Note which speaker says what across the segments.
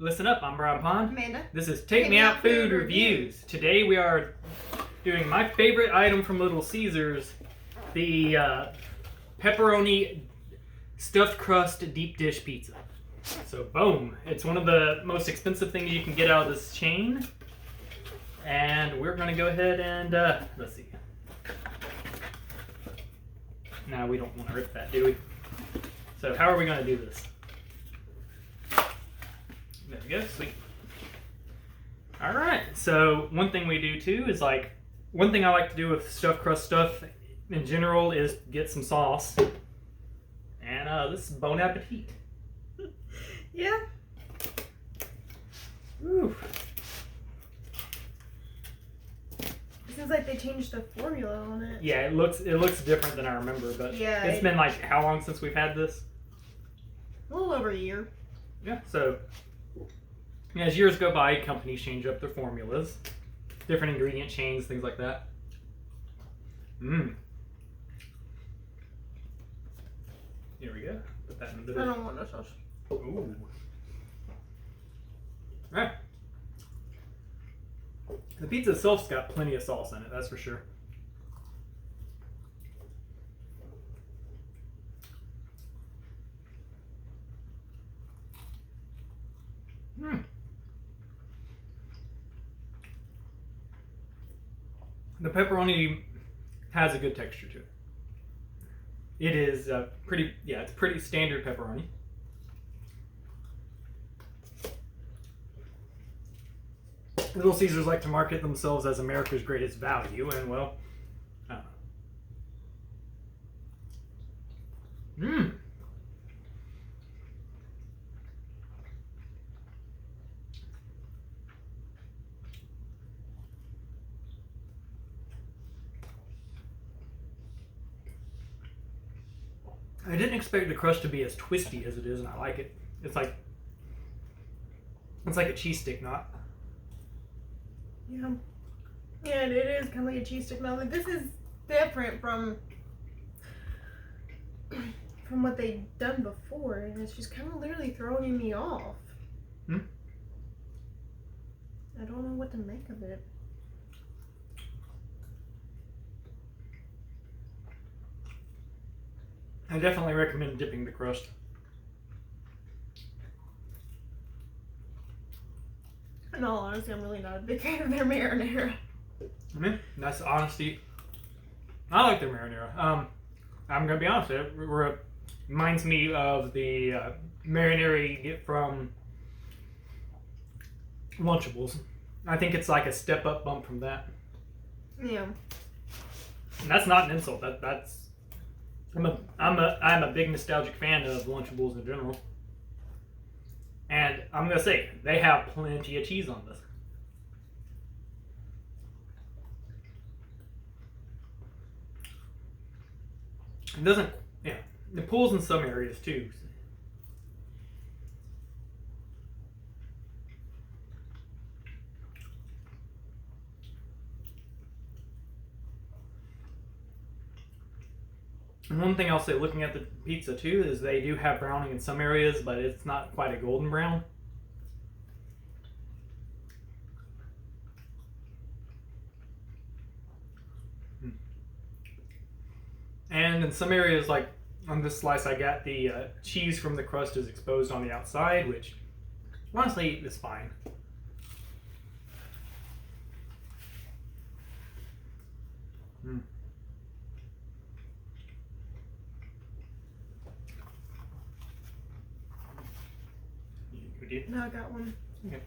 Speaker 1: Listen up, I'm Brian Pond.
Speaker 2: Amanda.
Speaker 1: This is Take Me Out Food Reviews. Today we are doing my favorite item from Little Caesars, the pepperoni stuffed crust deep dish pizza. So boom, it's one of the most expensive things you can get out of this chain. And we're gonna go ahead and, let's see. Now we don't wanna rip that, do we? So how are we gonna do this? There we go, sweet. All right, so one thing we do too is one thing I like to do with stuffed crust stuff in general is get some sauce. And this is Bon Appetit.
Speaker 2: Yeah.
Speaker 1: Ooh.
Speaker 2: It seems like they changed the formula on it.
Speaker 1: Yeah, it looks different than I remember, but
Speaker 2: yeah,
Speaker 1: it's been like how long since we've had this?
Speaker 2: A little over a year.
Speaker 1: Yeah, so as years go by, companies change up their formulas, different ingredient chains, things like that. Mmm. Here we go. Put that in the
Speaker 2: I don't want no sauce.
Speaker 1: Ooh. Alright. The pizza itself's got plenty of sauce in it, that's for sure. Mmm. The pepperoni has a good texture to it. It is it's pretty standard pepperoni. Little Caesars like to market themselves as America's greatest value, and well, mmm. I didn't expect the crust to be as twisty as it is, and I like it. It's like a cheese stick knot.
Speaker 2: Yeah. Yeah, it is kind of like a cheese stick. Now, like, this is different from what they've done before, and it's just kind of literally throwing me off.
Speaker 1: Hmm?
Speaker 2: I don't know what to make of it.
Speaker 1: I definitely recommend dipping the crust.
Speaker 2: In all honesty, I'm really not a big fan of their marinara.
Speaker 1: I mean, that's honesty. I like their marinara. I'm gonna be honest, it reminds me of the marinara you get from Lunchables. I think it's like a step up bump from that.
Speaker 2: Yeah.
Speaker 1: And that's not an insult. I'm a big nostalgic fan of Lunchables in general. And I'm gonna say they have plenty of cheese on this. It doesn't, yeah, it pulls in some areas too. And one thing I'll say, looking at the pizza too, is they do have browning in some areas, but it's not quite a golden brown. And in some areas, like on this slice, I got the cheese from the crust is exposed on the outside, which honestly is fine. Mm.
Speaker 2: No, I got one.
Speaker 1: Okay.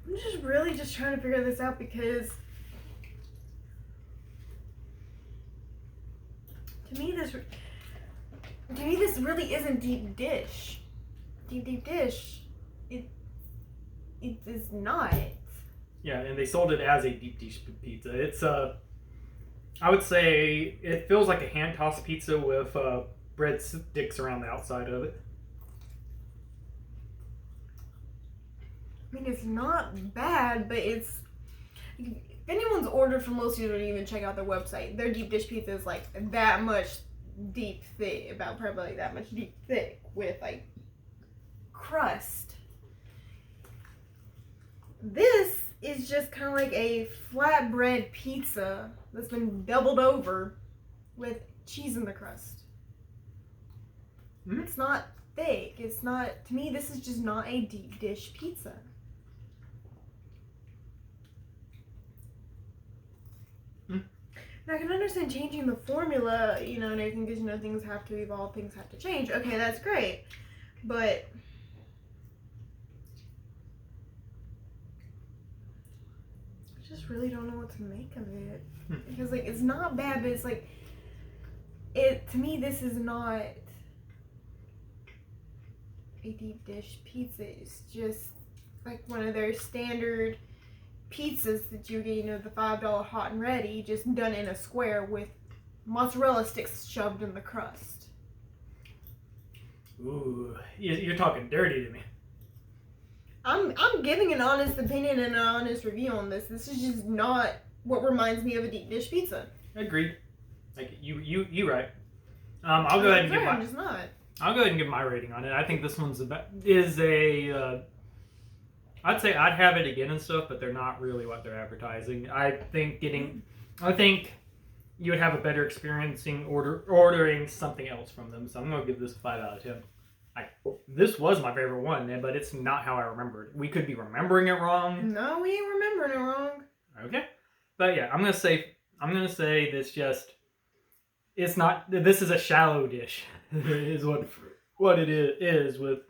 Speaker 2: I'm just really just trying to figure this out because to me this really isn't deep dish. Deep dish. It is not.
Speaker 1: Yeah, and they sold it as a deep dish pizza. It's I would say it feels like a hand tossed pizza with bread sticks around the outside of it.
Speaker 2: I mean, it's not bad, but it's... If anyone's ordered from Little Caesars, even check out their website. Their deep dish pizza is like that much deep thick, about probably like that much deep thick with like crust. This is just kind of like a flatbread pizza that's been doubled over with cheese in the crust.
Speaker 1: Mm.
Speaker 2: It's not thick. It's not, to me, this is just not a deep dish pizza.
Speaker 1: Mm.
Speaker 2: Now, I can understand changing the formula, and everything, because, things have to evolve, things have to change. Okay, that's great. But I just really don't know what to make of it. Because, it's not bad, but it's to me, this is not a deep dish pizza. It's just like one of their standard pizzas that you get, the $5 hot and ready, just done in a square with mozzarella sticks shoved in the crust.
Speaker 1: Ooh, you're talking dirty to me.
Speaker 2: I'm giving an honest opinion and an honest review on this. This is just not what reminds me of a deep dish pizza.
Speaker 1: Agreed. Like you right. I'll go ahead and give my.
Speaker 2: I'm just not.
Speaker 1: I'll go ahead and give my rating on it. I think this one's I'd say I'd have it again and stuff, but they're not really what they're advertising. I think you would have a better experience ordering something else from them. So I'm gonna give this a 5 out of 10. This was my favorite one, but it's not how I remembered. We could be remembering it wrong.
Speaker 2: No, we ain't remembering it wrong.
Speaker 1: Okay, but yeah, I'm gonna say this it's not. This is a shallow dish. Is what it is with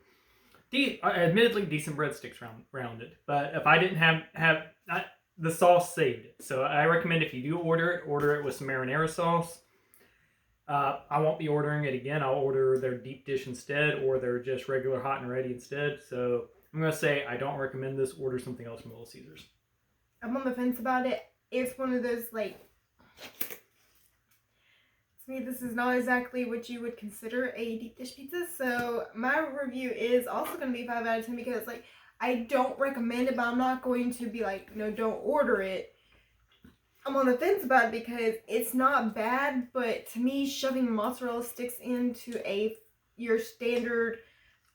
Speaker 1: admittedly decent breadsticks around it. But if I didn't have the sauce saved it. So I recommend if you do order it with some marinara sauce. I won't be ordering it again. I'll order their deep dish instead, or their just regular hot and ready instead. So I'm gonna say I don't recommend this. Order something else from Little Caesars.
Speaker 2: I'm on the fence about it. It's one of those to me, this is not exactly what you would consider a deep dish pizza. So my review is also going to be 5 out of 10 because I don't recommend it, but I'm not going to be don't order it. I'm on the fence about it because it's not bad, but to me, shoving mozzarella sticks into your standard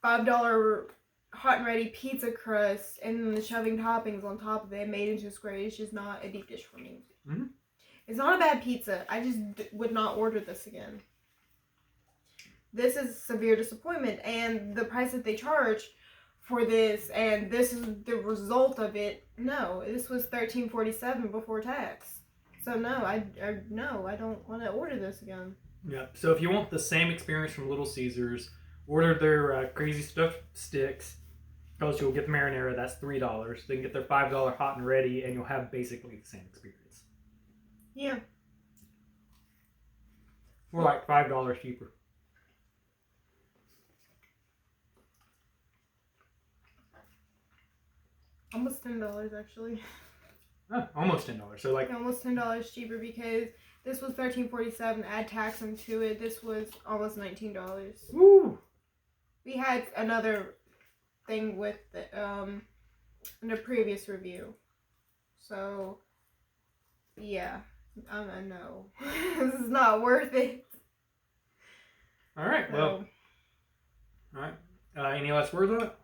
Speaker 2: $5 hot and ready pizza crust and then shoving toppings on top of it made into a square is just not a deep dish for me.
Speaker 1: Mm-hmm.
Speaker 2: It's not a bad pizza. I just would not order this again. This is severe disappointment, and the price that they charge for this, and this is the result of it. No, this was $13.47 before tax. So no, I don't want to order this again.
Speaker 1: Yeah. So if you want the same experience from Little Caesars, order their crazy stuffed sticks. Because you'll get the marinara, that's $3. Then get their $5 hot and ready, and you'll have basically the same experience.
Speaker 2: Yeah.
Speaker 1: We're like $5 cheaper.
Speaker 2: Almost $10 actually.
Speaker 1: Oh, almost $10. So
Speaker 2: almost $10 cheaper because this was $13.47. Add tax into it. This was almost $19.
Speaker 1: Woo!
Speaker 2: We had another thing with in a previous review. So yeah. No. This is not worth it.
Speaker 1: All right. Well. All right. Any last words on it?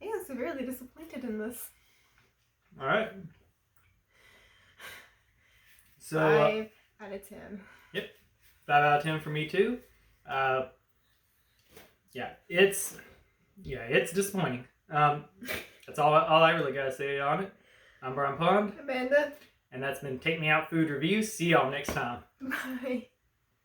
Speaker 2: I am severely disappointed in this.
Speaker 1: All right. So
Speaker 2: 5 out of 10.
Speaker 1: Yep. 5 out of 10 for me too. It's disappointing. That's all I really gotta say on it. I'm Brian Pond.
Speaker 2: Amanda.
Speaker 1: And that's been Take Me Out Food Reviews. See y'all next time.
Speaker 2: Bye.